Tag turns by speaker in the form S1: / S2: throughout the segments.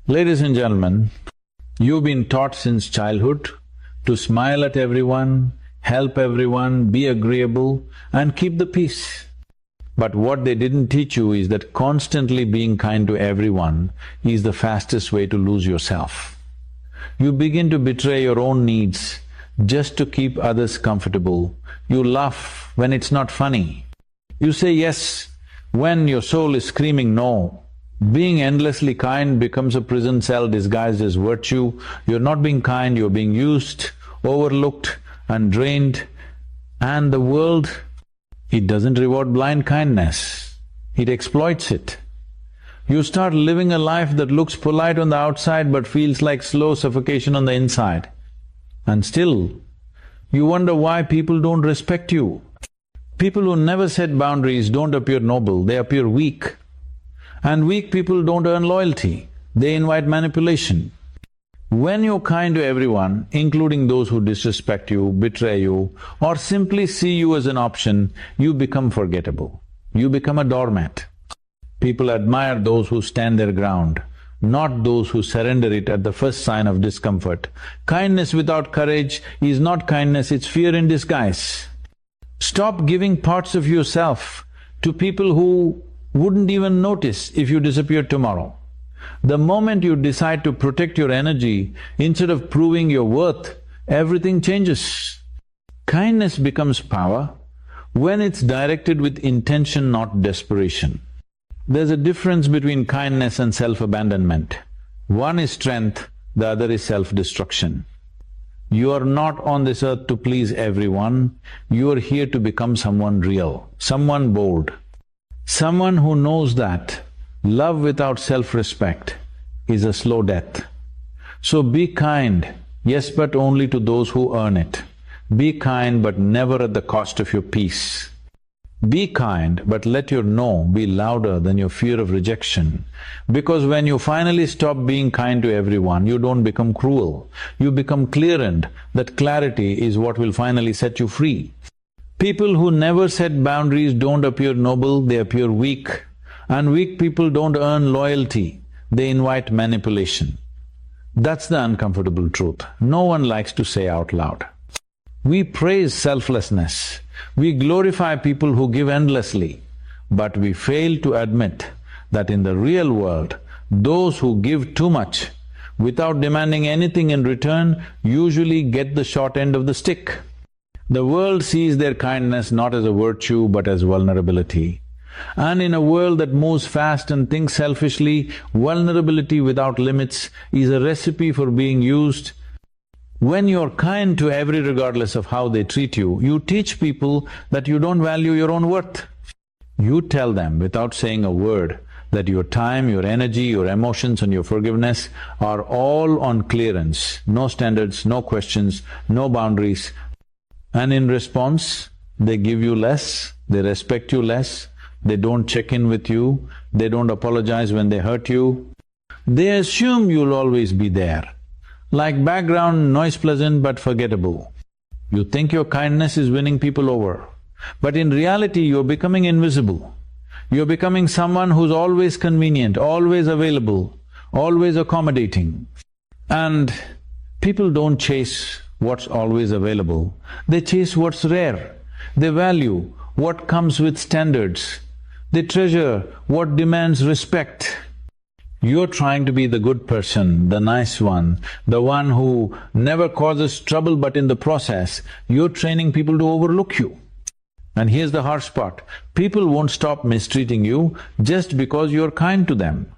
S1: Ladies and gentlemen, you've been taught since childhood to smile at everyone, help everyone, be agreeable and keep the peace. But what they didn't teach you is that constantly being kind to everyone is the fastest way to lose yourself. You begin to betray your own needs just to keep others comfortable. You laugh when it's not funny. You say yes when your soul is screaming no. Being endlessly kind becomes a prison cell disguised as virtue. You're not being kind, you're being used, overlooked and drained. And the world, it doesn't reward blind kindness, it exploits it. You start living a life that looks polite on the outside but feels like slow suffocation on the inside. And still, you wonder why people don't respect you. People who never set boundaries don't appear noble, they appear weak. And weak people don't earn loyalty, they invite manipulation. When you're kind to everyone, including those who disrespect you, betray you, or simply see you as an option, you become forgettable. You become a doormat. People admire those who stand their ground, not those who surrender it at the first sign of discomfort. Kindness without courage is not kindness, it's fear in disguise. Stop giving parts of yourself to people who wouldn't even notice if you disappeared tomorrow. The moment you decide to protect your energy instead of proving your worth, everything changes. Kindness becomes power when it's directed with intention, not desperation. There's a difference between kindness and self-abandonment. One is strength, the other is self-destruction. You are not on this earth to please everyone, you are here to become someone real, someone bold. Someone who knows that love without self-respect is a slow death. So be kind, yes, but only to those who earn it. Be kind but never at the cost of your peace. Be kind but let your no be louder than your fear of rejection. Because when you finally stop being kind to everyone, you don't become cruel. You become clear-eyed. That clarity is what will finally set you free. People who never set boundaries don't appear noble, they appear weak. And weak people don't earn loyalty, they invite manipulation. That's the uncomfortable truth. No one likes to say out loud. We praise selflessness, we glorify people who give endlessly, but we fail to admit that in the real world, those who give too much without demanding anything in return usually get the short end of the stick. The world sees their kindness not as a virtue but as vulnerability. And in a world that moves fast and thinks selfishly, vulnerability without limits is a recipe for being used. When you're kind to every regardless of how they treat you, you teach people that you don't value your own worth. You tell them without saying a word that your time, your energy, your emotions and your forgiveness are all on clearance, no standards, no questions, no boundaries. And in response, they give you less, they respect you less, they don't check in with you, they don't apologize when they hurt you. They assume you'll always be there. Like background, noise pleasant but forgettable. You think your kindness is winning people over, but in reality you're becoming invisible. You're becoming someone who's always convenient, always available, always accommodating. And people don't chase what's always available, they chase what's rare. They value what comes with standards. They treasure what demands respect. You're trying to be the good person, the nice one, the one who never causes trouble but in the process, you're training people to overlook you. And here's the harsh part, people won't stop mistreating you just because you're kind to them.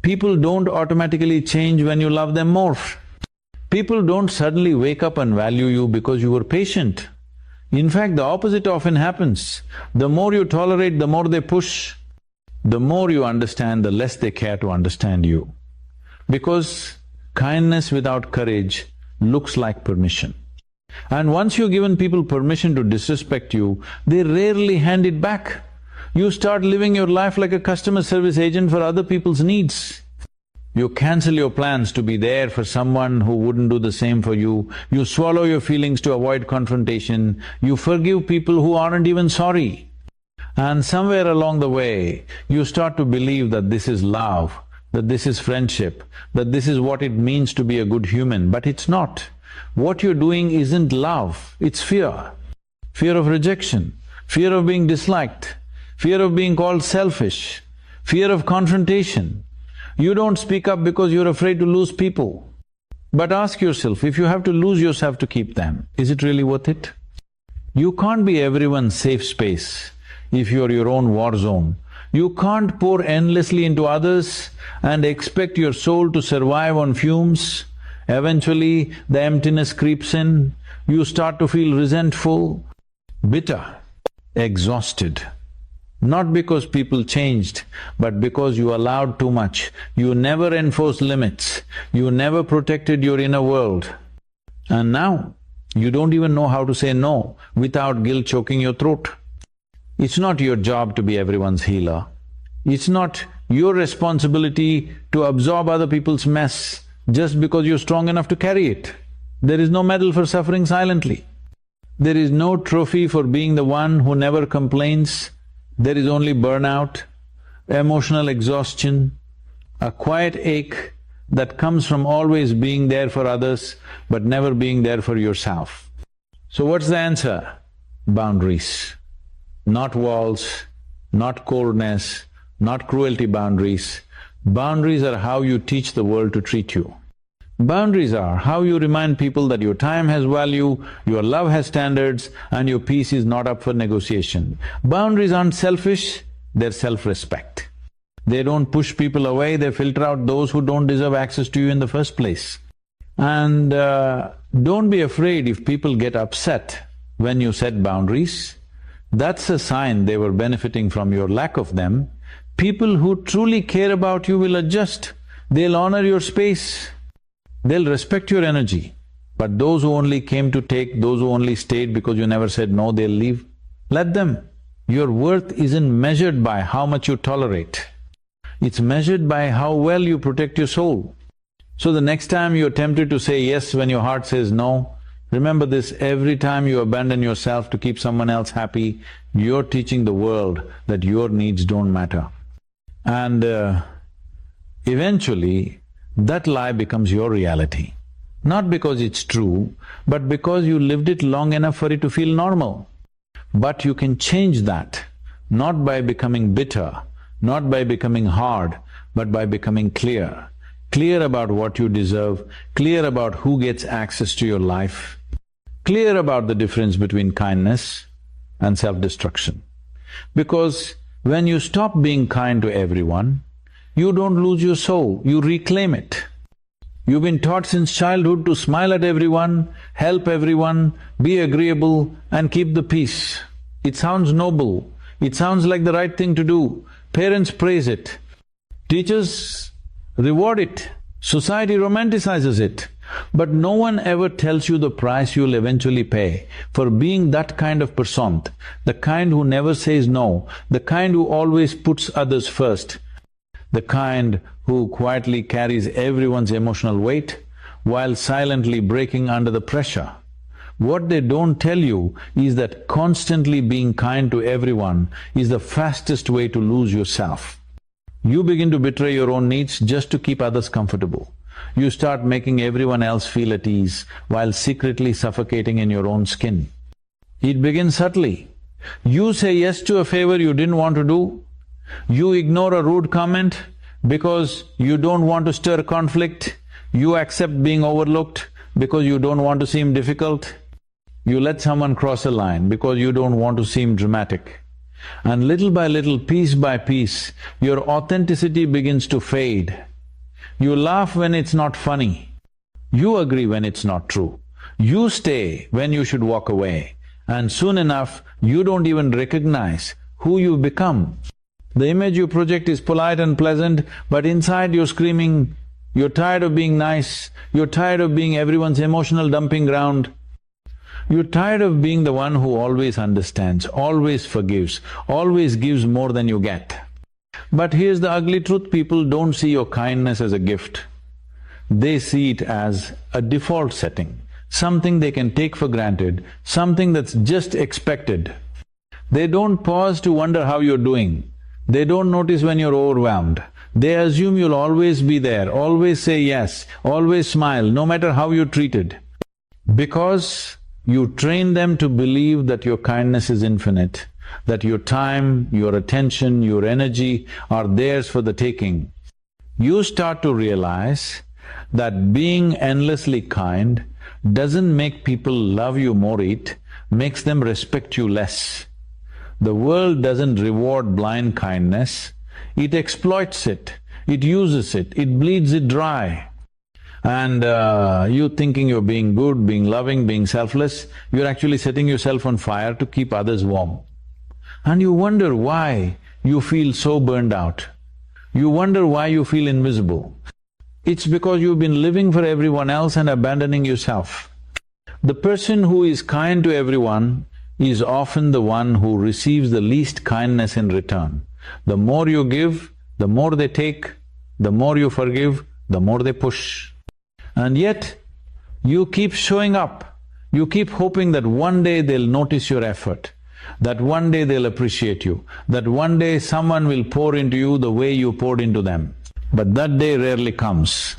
S1: People don't automatically change when you love them more. People don't suddenly wake up and value you because you were patient. In fact, the opposite often happens. The more you tolerate, the more they push. The more you understand, the less they care to understand you. Because kindness without courage looks like permission. And once you've given people permission to disrespect you, they rarely hand it back. You start living your life like a customer service agent for other people's needs. You cancel your plans to be there for someone who wouldn't do the same for you. You swallow your feelings to avoid confrontation. You forgive people who aren't even sorry. And somewhere along the way, you start to believe that this is love, that this is friendship, that this is what it means to be a good human, but it's not. What you're doing isn't love, it's fear. Fear of rejection, fear of being disliked, fear of being called selfish, fear of confrontation. You don't speak up because you're afraid to lose people. But ask yourself, if you have to lose yourself to keep them, is it really worth it? You can't be everyone's safe space if you're your own war zone. You can't pour endlessly into others and expect your soul to survive on fumes. Eventually, the emptiness creeps in, you start to feel resentful, bitter, exhausted. Not because people changed, but because you allowed too much. You never enforced limits, you never protected your inner world. And now, you don't even know how to say no without guilt choking your throat. It's not your job to be everyone's healer. It's not your responsibility to absorb other people's mess just because you're strong enough to carry it. There is no medal for suffering silently. There is no trophy for being the one who never complains. There is only burnout, emotional exhaustion, a quiet ache that comes from always being there for others but never being there for yourself. So what's the answer? Boundaries. Not walls, not coldness, not cruelty boundaries. Boundaries are how you teach the world to treat you. Boundaries are how you remind people that your time has value, your love has standards, and your peace is not up for negotiation. Boundaries aren't selfish, they're self-respect. They don't push people away, they filter out those who don't deserve access to you in the first place. And don't be afraid if people get upset when you set boundaries. That's a sign they were benefiting from your lack of them. People who truly care about you will adjust, they'll honor your space. They'll respect your energy, but those who only came to take, those who only stayed because you never said no, they'll leave. Let them. Your worth isn't measured by how much you tolerate. It's measured by how well you protect your soul. So the next time you're tempted to say yes when your heart says no, remember this, every time you abandon yourself to keep someone else happy, you're teaching the world that your needs don't matter. And eventually, that lie becomes your reality. Not because it's true, but because you lived it long enough for it to feel normal. But you can change that, not by becoming bitter, not by becoming hard, but by becoming clear. Clear about what you deserve, clear about who gets access to your life, clear about the difference between kindness and self-destruction. Because when you stop being kind to everyone, you don't lose your soul, you reclaim it. You've been taught since childhood to smile at everyone, help everyone, be agreeable and keep the peace. It sounds noble, it sounds like the right thing to do. Parents praise it, teachers reward it, society romanticizes it. But no one ever tells you the price you'll eventually pay for being that kind of person, the kind who never says no, the kind who always puts others first, the kind who quietly carries everyone's emotional weight while silently breaking under the pressure. What they don't tell you is that constantly being kind to everyone is the fastest way to lose yourself. You begin to betray your own needs just to keep others comfortable. You start making everyone else feel at ease while secretly suffocating in your own skin. It begins subtly. You say yes to a favor you didn't want to do. You ignore a rude comment because you don't want to stir conflict. You accept being overlooked because you don't want to seem difficult. You let someone cross a line because you don't want to seem dramatic. And little by little, piece by piece, your authenticity begins to fade. You laugh when it's not funny. You agree when it's not true. You stay when you should walk away. And soon enough, you don't even recognize who you've become. The image you project is polite and pleasant, but inside you're screaming, you're tired of being nice, you're tired of being everyone's emotional dumping ground. You're tired of being the one who always understands, always forgives, always gives more than you get. But here's the ugly truth, people don't see your kindness as a gift. They see it as a default setting, something they can take for granted, something that's just expected. They don't pause to wonder how you're doing. They don't notice when you're overwhelmed. They assume you'll always be there, always say yes, always smile, no matter how you're treated. Because you train them to believe that your kindness is infinite, that your time, your attention, your energy are theirs for the taking. You start to realize that being endlessly kind doesn't make people love you more, it makes them respect you less. The world doesn't reward blind kindness, it exploits it, it uses it, it bleeds it dry. And you thinking you're being good, being loving, being selfless, you're actually setting yourself on fire to keep others warm. And you wonder why you feel so burned out. You wonder why you feel invisible. It's because you've been living for everyone else and abandoning yourself. The person who is kind to everyone is often the one who receives the least kindness in return. The more you give, the more they take, the more you forgive, the more they push. And yet, you keep showing up, you keep hoping that one day they'll notice your effort, that one day they'll appreciate you, that one day someone will pour into you the way you poured into them. But that day rarely comes,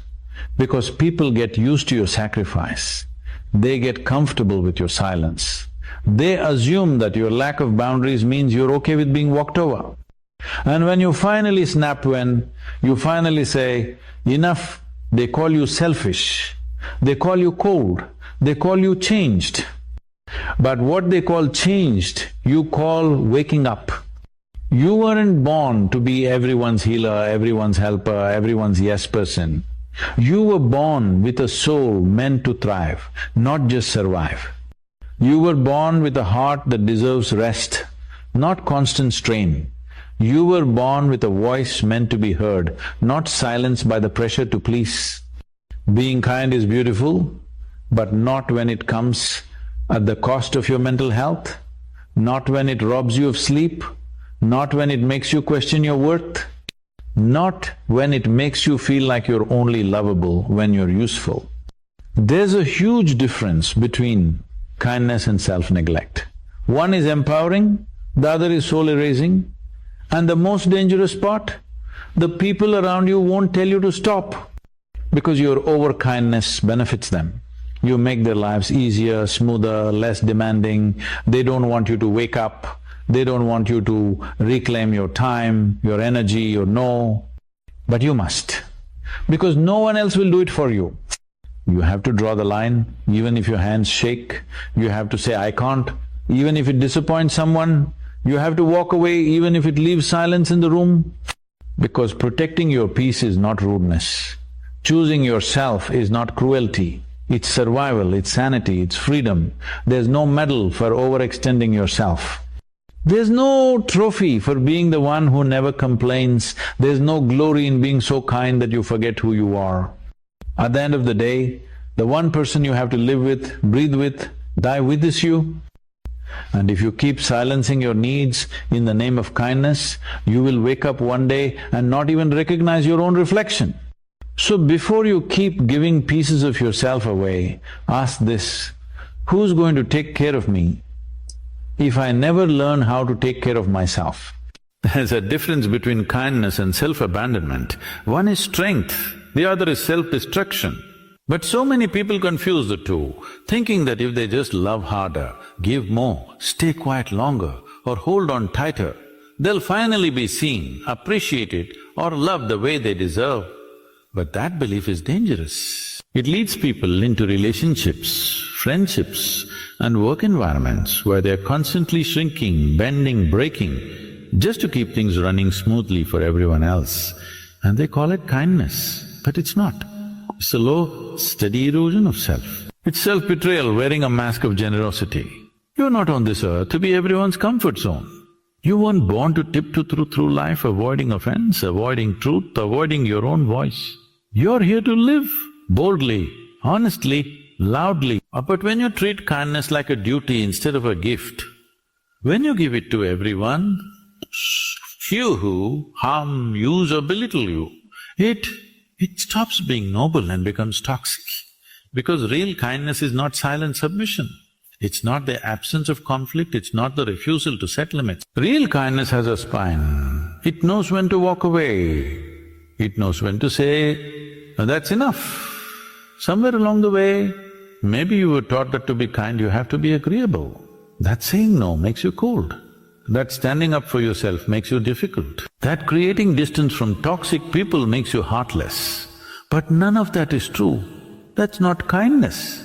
S1: because people get used to your sacrifice, they get comfortable with your silence. They assume that your lack of boundaries means you're okay with being walked over. And when you finally snap, when you finally say, enough, they call you selfish, they call you cold, they call you changed. But what they call changed, you call waking up. You weren't born to be everyone's healer, everyone's helper, everyone's yes person. You were born with a soul meant to thrive, not just survive. You were born with a heart that deserves rest, not constant strain. You were born with a voice meant to be heard, not silenced by the pressure to please. Being kind is beautiful, but not when it comes at the cost of your mental health, not when it robs you of sleep, not when it makes you question your worth, not when it makes you feel like you're only lovable when you're useful. There's a huge difference between kindness and self-neglect. One is empowering, the other is soul-erasing. And the most dangerous part, the people around you won't tell you to stop, because your over-kindness benefits them. You make their lives easier, smoother, less demanding. They don't want you to wake up, they don't want you to reclaim your time, your energy, your no. But you must, because no one else will do it for you. You have to draw the line, even if your hands shake, you have to say, I can't. Even if it disappoints someone, you have to walk away, even if it leaves silence in the room. Because protecting your peace is not rudeness. Choosing yourself is not cruelty. It's survival, it's sanity, it's freedom. There's no medal for overextending yourself. There's no trophy for being the one who never complains. There's no glory in being so kind that you forget who you are. At the end of the day, the one person you have to live with, breathe with, die with is you. And if you keep silencing your needs in the name of kindness, you will wake up one day and not even recognize your own reflection. So before you keep giving pieces of yourself away, ask this, who's going to take care of me if I never learn how to take care of myself? There's a difference between kindness and self-abandonment. One is strength, the other is self-destruction. But so many people confuse the two, thinking that if they just love harder, give more, stay quiet longer, or hold on tighter, they'll finally be seen, appreciated, or loved the way they deserve. But that belief is dangerous. It leads people into relationships, friendships, and work environments where they're constantly shrinking, bending, breaking, just to keep things running smoothly for everyone else. And they call it kindness, but it's not. It's a low, steady erosion of self. It's self-betrayal wearing a mask of generosity. You're not on this earth to be everyone's comfort zone. You weren't born to tiptoe through life avoiding offense, avoiding truth, avoiding your own voice. You're here to live boldly, honestly, loudly. But when you treat kindness like a duty instead of a gift, when you give it to everyone, few who harm, use or belittle you, it stops being noble and becomes toxic. Because real kindness is not silent submission. It's not the absence of conflict, it's not the refusal to set limits. Real kindness has a spine. It knows when to walk away. It knows when to say, that's enough. Somewhere along the way, maybe you were taught that to be kind you have to be agreeable. That saying no makes you cold. That standing up for yourself makes you difficult. That creating distance from toxic people makes you heartless. But none of that is true. That's not kindness.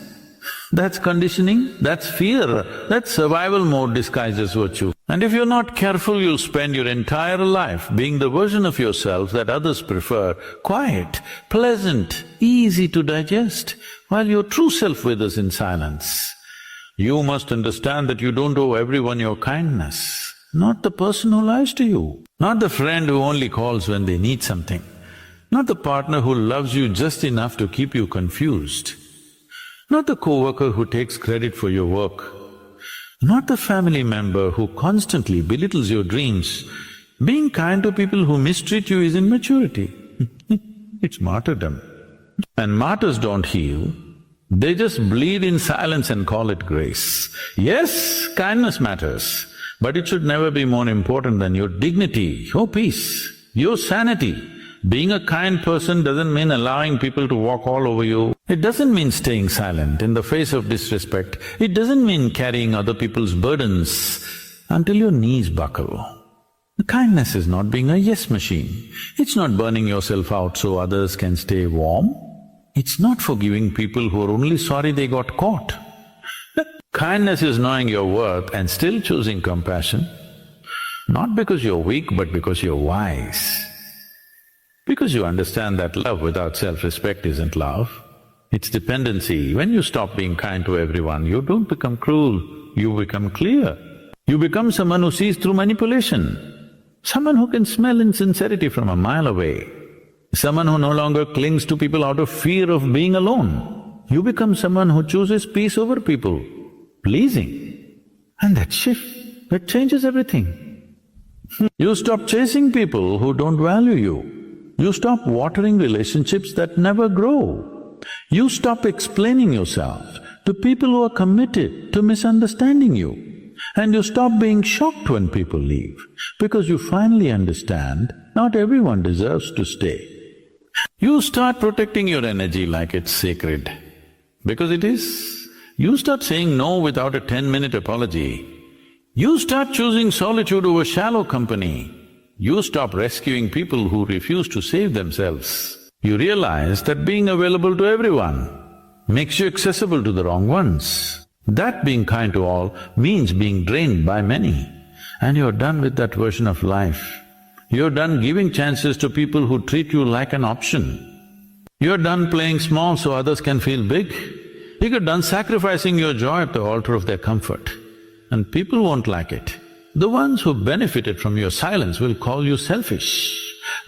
S1: That's conditioning, that's fear, that's survival mode disguised as virtue. And if you're not careful, you'll spend your entire life being the version of yourself that others prefer, quiet, pleasant, easy to digest, while your true self withers in silence. You must understand that you don't owe everyone your kindness, not the person who lies to you, not the friend who only calls when they need something, not the partner who loves you just enough to keep you confused, not the co-worker who takes credit for your work, not the family member who constantly belittles your dreams. Being kind to people who mistreat you is immaturity. It's martyrdom. And martyrs don't heal, they just bleed in silence and call it grace. Yes, kindness matters, but it should never be more important than your dignity, your peace, your sanity. Being a kind person doesn't mean allowing people to walk all over you. It doesn't mean staying silent in the face of disrespect. It doesn't mean carrying other people's burdens until your knees buckle. Kindness is not being a yes machine. It's not burning yourself out so others can stay warm. It's not forgiving people who are only sorry they got caught. Kindness is knowing your worth and still choosing compassion, not because you're weak but because you're wise. Because you understand that love without self-respect isn't love, it's dependency. When you stop being kind to everyone, you don't become cruel, you become clear. You become someone who sees through manipulation, someone who can smell insincerity from a mile away, someone who no longer clings to people out of fear of being alone. You become someone who chooses peace over people, pleasing. And that shift, that changes everything. You stop chasing people who don't value you. You stop watering relationships that never grow. You stop explaining yourself to people who are committed to misunderstanding you. And you stop being shocked when people leave, because you finally understand not everyone deserves to stay. You start protecting your energy like it's sacred, because it is. You start saying no without a 10-minute apology. You start choosing solitude over shallow company. You stop rescuing people who refuse to save themselves. You realize that being available to everyone makes you accessible to the wrong ones. That being kind to all means being drained by many, and you're done with that version of life. You're done giving chances to people who treat you like an option. You're done playing small so others can feel big. You're done sacrificing your joy at the altar of their comfort, and people won't like it. The ones who benefited from your silence will call you selfish.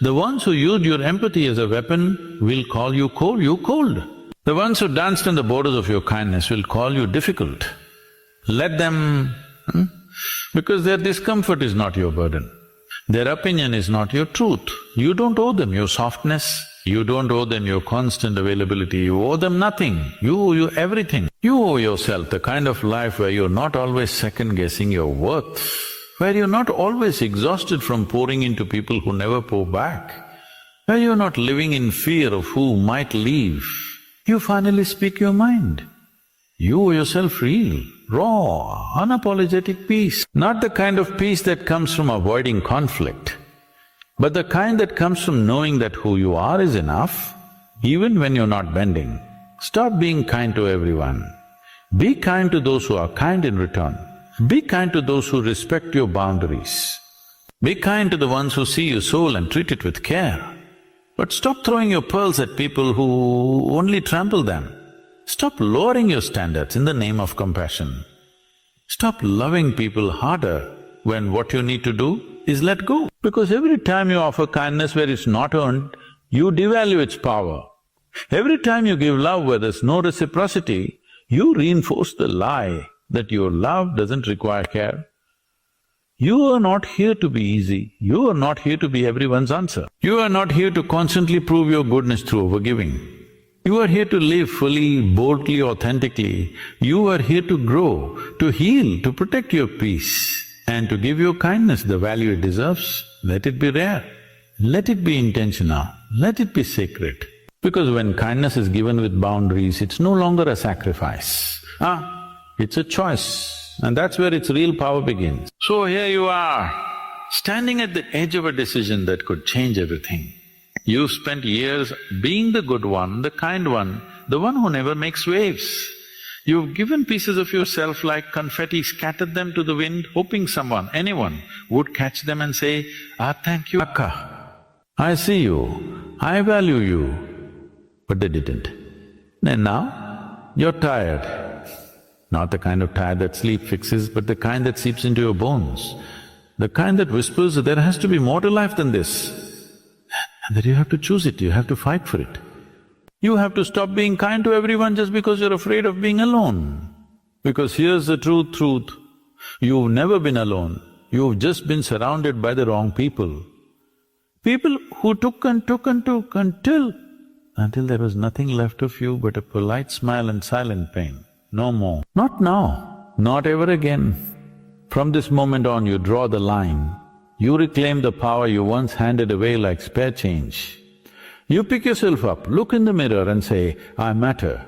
S1: The ones who used your empathy as a weapon will call you cold. The ones who danced on the borders of your kindness will call you difficult. Let them… because their discomfort is not your burden. Their opinion is not your truth. You don't owe them your softness, you don't owe them your constant availability, you owe them nothing, you owe you everything. You owe yourself the kind of life where you're not always second-guessing your worth, where you're not always exhausted from pouring into people who never pour back, where you're not living in fear of who might leave. You finally speak your mind. You owe yourself real, raw, unapologetic peace, not the kind of peace that comes from avoiding conflict, but the kind that comes from knowing that who you are is enough, even when you're not bending. Stop being kind to everyone. Be kind to those who are kind in return. Be kind to those who respect your boundaries. Be kind to the ones who see your soul and treat it with care. But stop throwing your pearls at people who only trample them. Stop lowering your standards in the name of compassion. Stop loving people harder when what you need to do is let go. Because every time you offer kindness where it's not earned, you devalue its power. Every time you give love where there's no reciprocity, you reinforce the lie that your love doesn't require care. You are not here to be easy, you are not here to be everyone's answer. You are not here to constantly prove your goodness through overgiving. You are here to live fully, boldly, authentically. You are here to grow, to heal, to protect your peace, and to give your kindness the value it deserves. Let it be rare, let it be intentional, let it be sacred. Because when kindness is given with boundaries, it's no longer a sacrifice. It's a choice, and that's where its real power begins. So here you are, standing at the edge of a decision that could change everything. You've spent years being the good one, the kind one, the one who never makes waves. You've given pieces of yourself like confetti, scattered them to the wind, hoping someone, anyone, would catch them and say, thank you, Akka. I see you, I value you. But they didn't. And now, you're tired. Not the kind of tired that sleep fixes, but the kind that seeps into your bones. The kind that whispers that there has to be more to life than this. And that you have to choose it, you have to fight for it. You have to stop being kind to everyone just because you're afraid of being alone. Because here's the truth. You've never been alone, you've just been surrounded by the wrong people. People who took until there was nothing left of you but a polite smile and silent pain. No more. Not now, not ever again. From this moment on, you draw the line. You reclaim the power you once handed away like spare change. You pick yourself up, look in the mirror and say, I matter.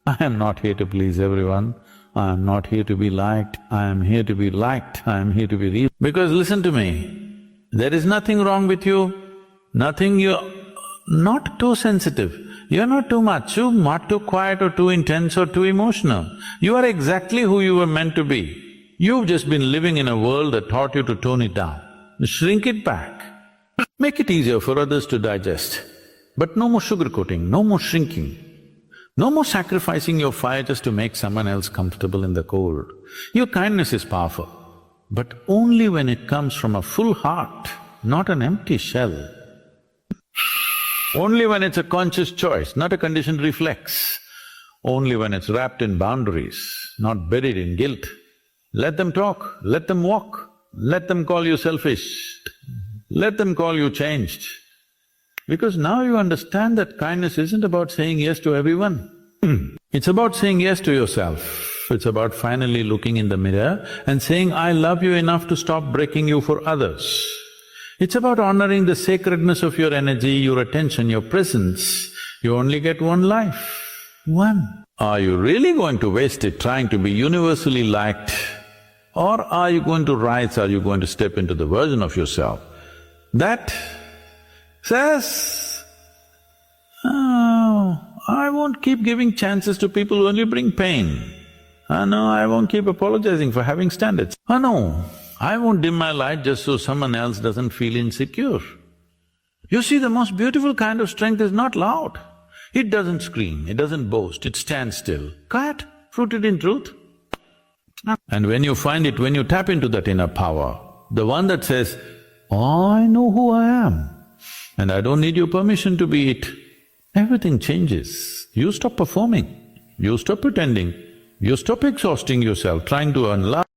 S1: I am not here to please everyone. I am not here to be liked. I am here to be liked. I am here to be real. Because listen to me, there is nothing wrong with you, you're not too sensitive. You're not too much, you're not too quiet or too intense or too emotional. You are exactly who you were meant to be. You've just been living in a world that taught you to tone it down. Shrink it back. Make it easier for others to digest. But no more sugarcoating, no more shrinking. No more sacrificing your fire just to make someone else comfortable in the cold. Your kindness is powerful, but only when it comes from a full heart, not an empty shell. Only when it's a conscious choice, not a conditioned reflex. Only when it's wrapped in boundaries, not buried in guilt. Let them talk, let them walk, let them call you selfish, let them call you changed. Because now you understand that kindness isn't about saying yes to everyone. It's about saying yes to yourself. It's about finally looking in the mirror and saying, I love you enough to stop breaking you for others. It's about honoring the sacredness of your energy, your attention, your presence. You only get one life, one. Are you really going to waste it trying to be universally liked? Or are you going to rise, are you going to step into the version of yourself that says, oh, I won't keep giving chances to people who only bring pain. No, I won't keep apologizing for having standards. No, I won't dim my light just so someone else doesn't feel insecure. You see, the most beautiful kind of strength is not loud. It doesn't scream, it doesn't boast, it stands still, quiet, rooted in truth. And when you find it, when you tap into that inner power, the one that says, I know who I am and I don't need your permission to be it, everything changes. You stop performing, you stop pretending, you stop exhausting yourself trying to earn love.